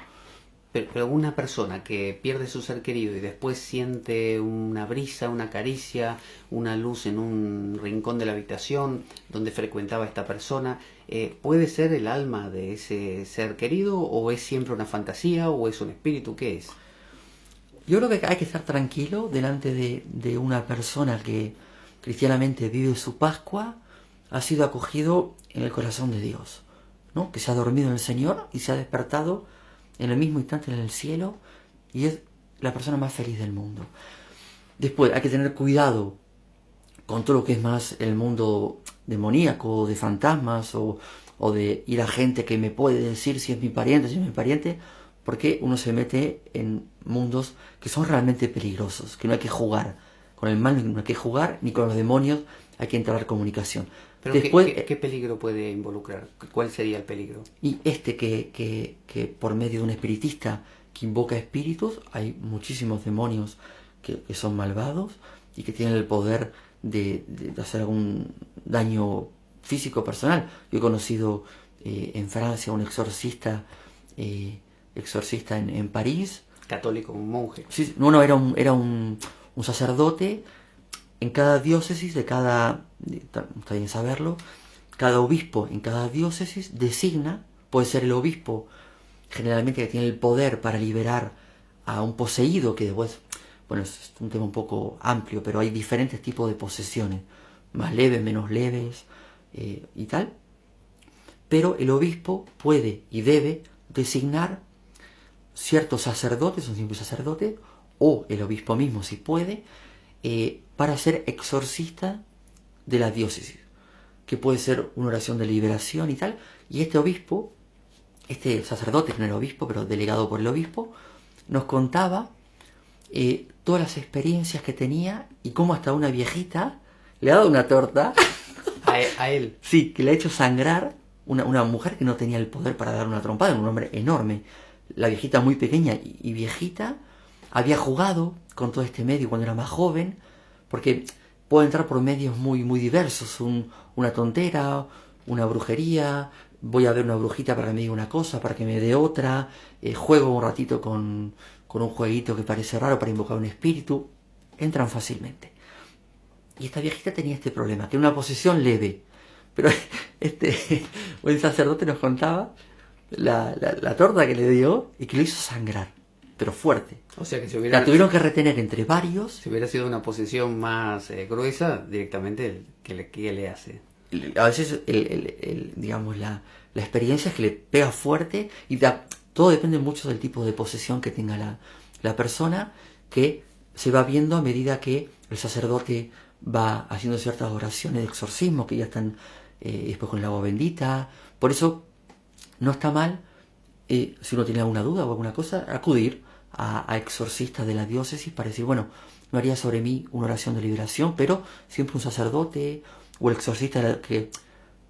Pero una persona que pierde su ser querido y después siente una brisa, una caricia, una luz en un rincón de la habitación donde frecuentaba esta persona, ¿puede ser el alma de ese ser querido o es siempre una fantasía o es un espíritu? ¿Qué es? Yo creo que hay que estar tranquilo delante de una persona que cristianamente vive su Pascua, ha sido acogido en el corazón de Dios, ¿no? Que se ha dormido en el Señor y se ha despertado en el mismo instante en el cielo y es la persona más feliz del mundo. Después hay que tener cuidado con todo lo que es más el mundo demoníaco, de fantasmas o de ir a gente que me puede decir si es mi pariente, si no es mi pariente, porque uno se mete en mundos que son realmente peligrosos, que no hay que jugar. Con el mal no hay que jugar, ni con los demonios hay que entrar en comunicación. Pero después, ¿qué peligro puede involucrar? ¿Cuál sería el peligro? Y que por medio de un espiritista que invoca espíritus, hay muchísimos demonios que son malvados y que tienen el poder de hacer algún daño físico personal. Yo he conocido en Francia un exorcista en París. Católico, un monje. Sí, no, era un sacerdote. En cada diócesis está bien saberlo, cada obispo en cada diócesis designa, puede ser el obispo generalmente que tiene el poder para liberar a un poseído, que después, bueno, es un tema un poco amplio, pero hay diferentes tipos de posesiones, más leves, menos leves y tal. Pero el obispo puede y debe designar ciertos sacerdotes, un simple sacerdote, o el obispo mismo si puede, para ser exorcista de la diócesis, que puede ser una oración de liberación y tal, y este obispo, este sacerdote, que no era obispo, pero delegado por el obispo, nos contaba todas las experiencias que tenía y cómo hasta una viejita le ha dado una torta a él. Sí, que le ha hecho sangrar una mujer que no tenía el poder para dar una trompada, un hombre enorme. La viejita muy pequeña y viejita había jugado con todo este medio cuando era más joven, porque puede entrar por medios muy, muy diversos, una tontera, una brujería, voy a ver una brujita para que me diga una cosa, para que me dé otra, juego un ratito con un jueguito que parece raro para invocar un espíritu, entran fácilmente. Y esta viejita tenía este problema, que era una posesión leve. Pero el sacerdote nos contaba la torta que le dio y que lo hizo sangrar, pero fuerte. O sea que si hubiera... La tuvieron que retener entre varios. Si hubiera sido una posesión más gruesa, directamente, ¿qué le hace? A veces, digamos, la experiencia es que le pega fuerte y todo depende mucho del tipo de posesión que tenga la persona, que se va viendo a medida que el sacerdote va haciendo ciertas oraciones de exorcismo que ya están después con el agua bendita. Por eso no está mal, si uno tiene alguna duda o alguna cosa, acudir a exorcistas de la diócesis para decir, bueno, no haría sobre mí una oración de liberación, pero siempre un sacerdote o el exorcista, que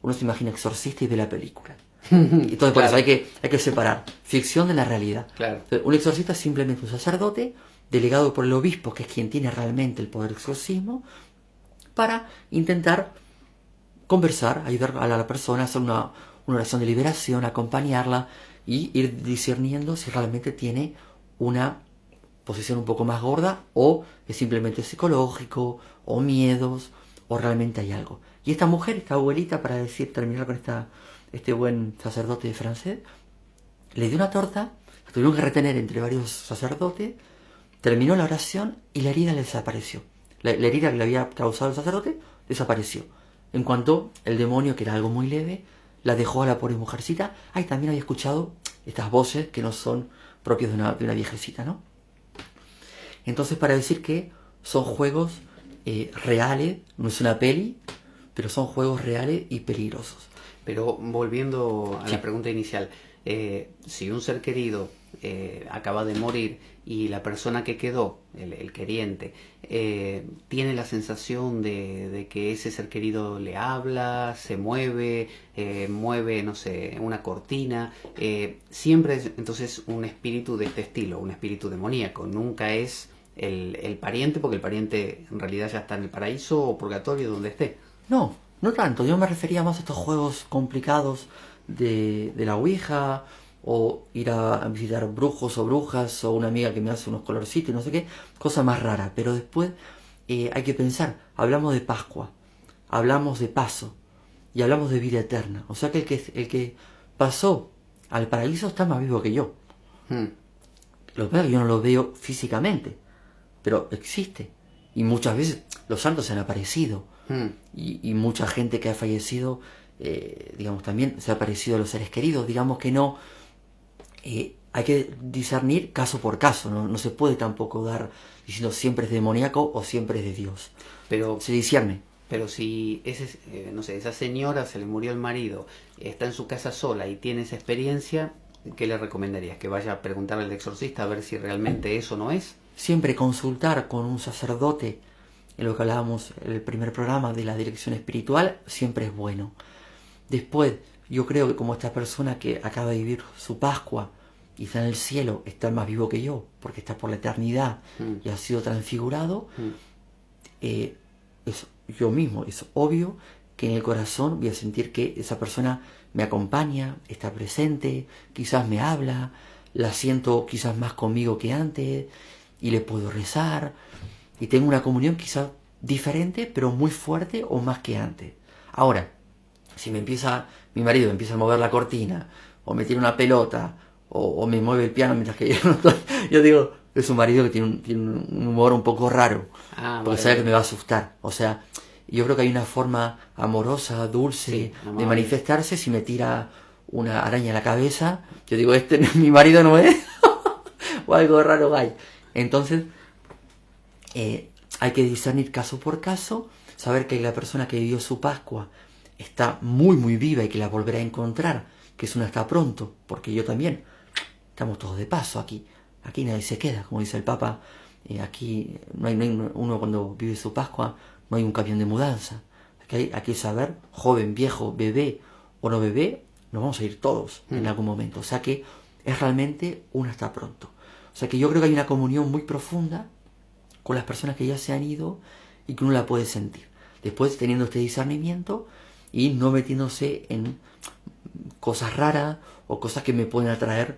uno se imagina exorcista y ve la película. Entonces por Claro. eso hay que separar ficción de la realidad. Claro. Entonces, un exorcista es simplemente un sacerdote delegado por el obispo, que es quien tiene realmente el poder de exorcismo, para intentar conversar, ayudar a la persona a hacer una oración de liberación, acompañarla y ir discerniendo si realmente tiene una posición un poco más gorda o es simplemente psicológico o miedos o realmente hay algo. Y esta mujer, esta abuelita, para terminar con este buen sacerdote francés, le dio una torta, la tuvieron que retener entre varios sacerdotes, terminó la oración y la herida le desapareció. La herida que le había causado el sacerdote desapareció. En cuanto el demonio, que era algo muy leve, la dejó a la pobre mujercita. Ay, también había escuchado estas voces que no son propias de una viejecita, ¿no? Entonces, para decir que son juegos reales, no es una peli, pero son juegos reales y peligrosos. Pero volviendo a Sí. la pregunta inicial, si un ser querido acaba de morir y la persona que quedó, el queriente, tiene la sensación de que ese ser querido le habla, se mueve, mueve, no sé, una cortina, siempre es entonces un espíritu de este estilo, un espíritu demoníaco, nunca es el pariente, porque el pariente en realidad ya está en el paraíso o purgatorio, donde esté. No, no tanto. Yo me refería más a estos juegos complicados de la Ouija, o ir a visitar brujos o brujas, o una amiga que me hace unos colorcitos y no sé qué, cosa más rara. Pero después hay que pensar, hablamos de Pascua, hablamos de paso y hablamos de vida eterna. O sea que el que pasó al paraíso está más vivo que yo. Hmm. Lo que pasa es que yo no lo veo físicamente, pero existe. Y muchas veces los santos se han aparecido. Hmm. Y mucha gente que ha fallecido, digamos, también se ha aparecido a los seres queridos. Digamos que no, hay que discernir caso por caso. No se puede tampoco dar diciendo siempre es demoníaco o siempre es de Dios. Pero Se discierne. Pero si no sé, esa señora se le murió el marido, está en su casa sola y tiene esa experiencia, ¿qué le recomendarías? ¿Que vaya a preguntarle al exorcista a ver si realmente eso no es? Siempre consultar con un sacerdote, en lo que hablábamos en el primer programa de la dirección espiritual, siempre es bueno. Después, yo creo que como esta persona que acaba de vivir su Pascua y está en el cielo, está más vivo que yo, porque está por la eternidad y ha sido transfigurado, yo mismo, es obvio que en el corazón voy a sentir que esa persona me acompaña, está presente, quizás me habla, la siento quizás más conmigo que antes y le puedo rezar y tengo una comunión quizás diferente pero muy fuerte o más que antes. Ahora, si mi marido me empieza a mover la cortina o me tira una pelota o me mueve el piano mientras que yo no estoy, yo digo, es un marido que tiene un humor un poco raro, porque sabe que me va a asustar. O sea, yo creo que hay una forma amorosa, dulce, Sí, de amable. manifestarse. Si me tira una araña en la cabeza, yo digo, mi marido no es, o algo raro hay. Entonces, hay que discernir caso por caso, saber que la persona que vivió su Pascua está muy muy viva y que la volverá a encontrar, que es una hasta pronto, porque yo también, estamos todos de paso aquí nadie se queda, como dice el Papa, aquí no hay uno cuando vive su Pascua, no hay un camión de mudanza, hay que saber, joven, viejo, bebé o no bebé, nos vamos a ir todos en algún momento, o sea que es realmente un hasta pronto, o sea que yo creo que hay una comunión muy profunda con las personas que ya se han ido y que uno la puede sentir. Después, teniendo este discernimiento, y no metiéndose en cosas raras o cosas que me pueden atraer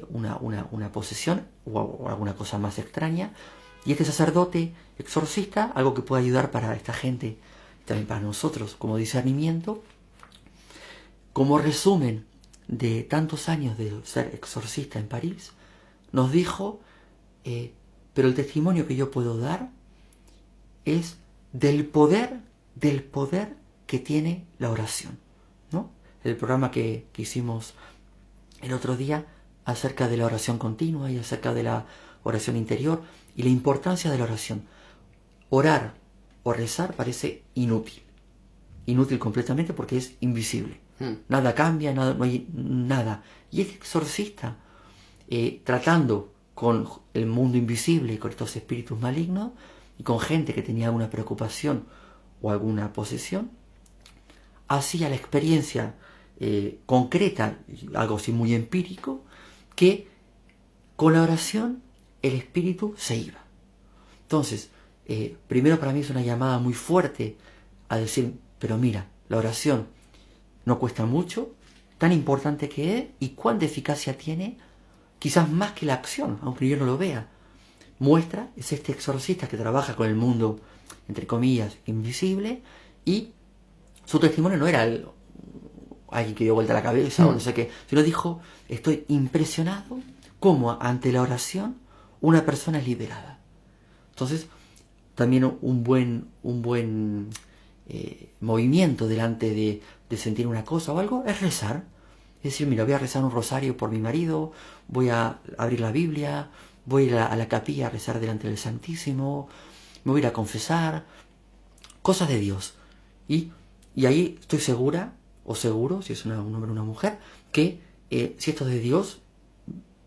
una posesión o alguna cosa más extraña. Y este sacerdote exorcista, algo que puede ayudar para esta gente, también para nosotros, como discernimiento, como resumen de tantos años de ser exorcista en París, nos dijo, pero el testimonio que yo puedo dar es del poder que tiene la oración, ¿no? El programa que hicimos el otro día acerca de la oración continua y acerca de la oración interior y la importancia de la oración. Orar o rezar parece inútil completamente porque es invisible. Nada cambia, nada, no hay nada. Y el exorcista, tratando con el mundo invisible, con estos espíritus malignos y con gente que tenía alguna preocupación o alguna posesión, hacía la experiencia concreta, algo así muy empírico, que con la oración el espíritu se iba. Entonces, primero para mí es una llamada muy fuerte a decir, pero mira, la oración no cuesta mucho, tan importante que es y cuánta eficacia tiene, quizás más que la acción, aunque yo no lo vea. Muestra, es este exorcista que trabaja con el mundo, entre comillas, invisible, y su testimonio no era alguien que dio vuelta la cabeza o no sé qué, sino dijo, estoy impresionado cómo ante la oración una persona es liberada. Entonces, también un buen movimiento delante de sentir una cosa o algo es rezar. Es decir, mira, voy a rezar un rosario por mi marido, voy a abrir la Biblia, voy a ir a la capilla a rezar delante del Santísimo, me voy a ir a confesar, cosas de Dios. Y ahí estoy segura, o seguro, si es un hombre o una mujer, que si esto es de Dios,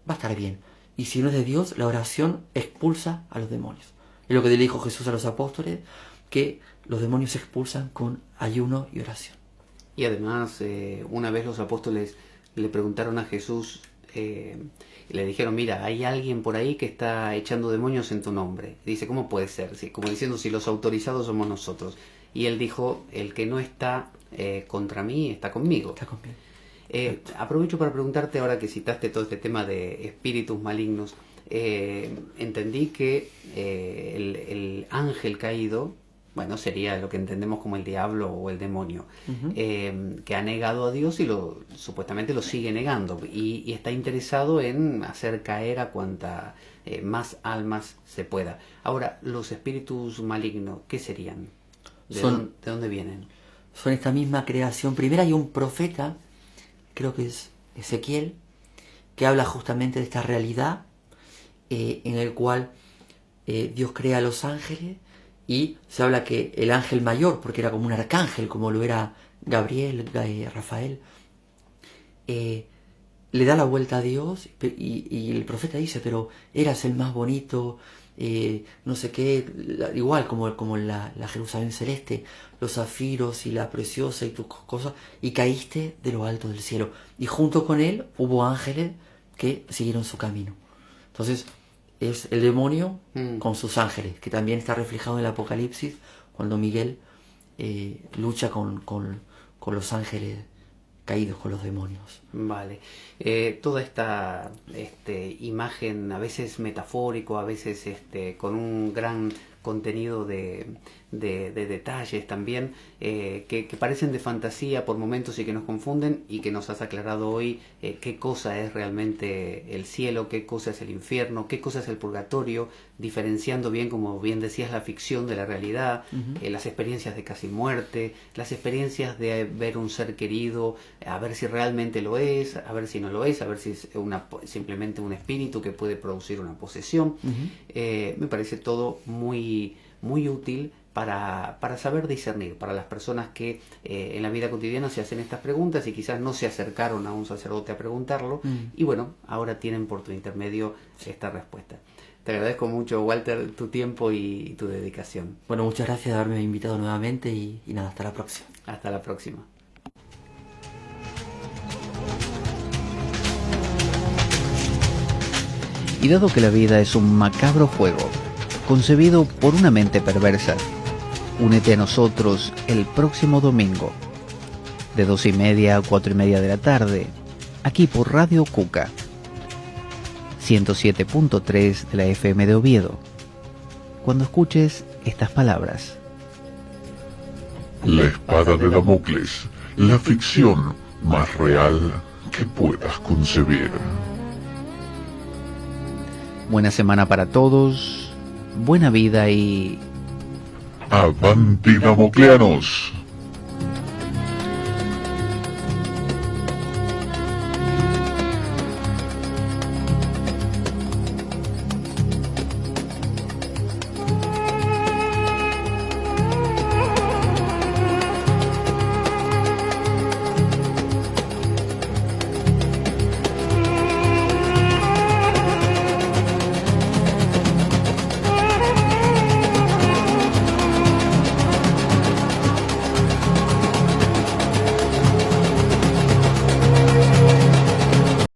va a estar bien. Y si no es de Dios, la oración expulsa a los demonios. Es lo que le dijo Jesús a los apóstoles, que los demonios se expulsan con ayuno y oración. Y además, una vez los apóstoles le preguntaron a Jesús, le dijeron, mira, hay alguien por ahí que está echando demonios en tu nombre. Dice, ¿cómo puede ser? Sí, como diciendo, si los autorizados somos nosotros. Y él dijo, el que no está contra mí, está conmigo. Está conmigo. Aprovecho para preguntarte, ahora que citaste todo este tema de espíritus malignos, entendí que el ángel caído, bueno, sería lo que entendemos como el diablo o el demonio, que ha negado a Dios y supuestamente lo sigue negando y está interesado en hacer caer a cuanta más almas se pueda. Ahora, los espíritus malignos, ¿qué serían? ¿De dónde vienen? Son esta misma creación. Primero hay un profeta, creo que es Ezequiel, que habla justamente de esta realidad en el cual Dios crea a los ángeles. Y se habla que el ángel mayor, porque era como un arcángel, como lo era Gabriel, Rafael, le da la vuelta a Dios y el profeta dice, pero eras el más bonito, no sé qué, igual como la Jerusalén celeste, los zafiros y la preciosa y tus cosas, y caíste de lo alto del cielo. Y junto con él hubo ángeles que siguieron su camino. Entonces, es el demonio con sus ángeles, que también está reflejado en el Apocalipsis, cuando Miguel lucha con los ángeles caídos, con los demonios. Vale. Toda esta imagen, a veces metafórico, a veces con un gran contenido de detalles también, que parecen de fantasía por momentos y que nos confunden, y que nos has aclarado hoy qué cosa es realmente el cielo, qué cosa es el infierno, qué cosa es el purgatorio, diferenciando bien, como bien decías, la ficción de la realidad, las experiencias de casi muerte, las experiencias de ver un ser querido, a ver si realmente lo es, a ver si no lo es, a ver si es simplemente un espíritu que puede producir una posesión. Me parece todo muy, muy útil para saber discernir, para las personas que en la vida cotidiana se hacen estas preguntas y quizás no se acercaron a un sacerdote a preguntarlo, y bueno, ahora tienen por tu intermedio esta respuesta. Te agradezco mucho, Walter, tu tiempo y tu dedicación. Bueno, muchas gracias de haberme invitado nuevamente y nada, hasta la próxima. Hasta la próxima. Y dado que la vida es un macabro juego, concebido por una mente perversa, únete a nosotros el próximo domingo de 2:30 a 4:30 de la tarde, aquí por Radio Cuca, 107.3 de la FM de Oviedo. Cuando escuches estas palabras: La espada de Damocles, la ficción más real que puedas concebir. buena semana para todos, buena vida y... ¡Avanti Damocleanos!